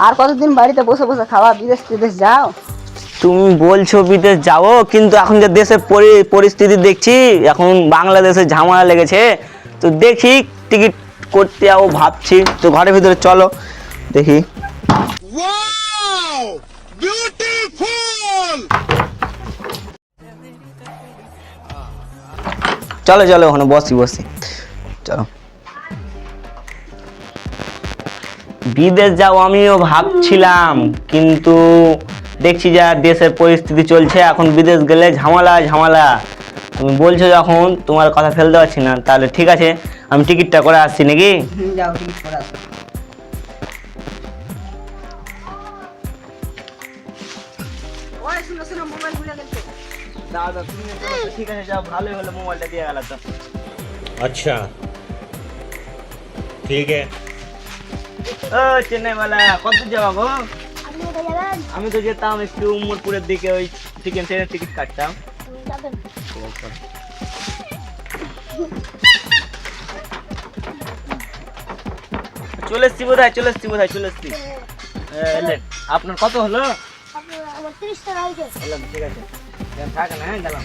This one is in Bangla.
আর কতদিন বাড়িতে বসে বসে খাওয়া? বিদেশ টিদেশ যাও। তুমি বলছো বিদেশ যাবো, কিন্তু এখন যে দেশের পরিস্থিতি দেখছি, এখন বাংলাদেশে ঝামেলা লেগেছে, তো দেখি টিকিট করতে যাবো ভাবছি। তো ঘরের ভিতরে চলো দেখি। চলো চলো ওখানে বসি বসি, চলো। বিদেশ যাবো আমিও ভাবছিলাম, কিন্তু দেখছি যা দেশের পরিস্থিতি চলছে, এখন বিদেশ গেলে ঝামেলা ঝামেলা। তুমি বলছো যখন, তোমার কথা ফেলতে পারছি না, তাহলে ঠিক আছে আমি টিকিটটা করে আসছি নাকি। যাও টিকিট করে আসো। ওই শুনো শুনো, মোবাইল ভুলে গেছো। দাদা তুমি ঠিক আছে, যাও, ভালোই হলো মোবাইলটা দিয়ে গেল তো। अच्छा ठीक है। ও চেন্নাই वाला কত যাওয়া গো? আপনি কোথায় যাবেন? আমি তো যেতাম একটু উমরপুরের দিকে, ওই চিকেন ট্রেনের টিকিট কাটতাম। যাবেন। চলে এসছি বোধহয়, চলে এসছি বোধহয়, চলে এসছি। এলেন। আপনার কত হলো? আমার 30 টাকা হয়েছে। বললাম ঠিক আছে, থাক না, গেলাম।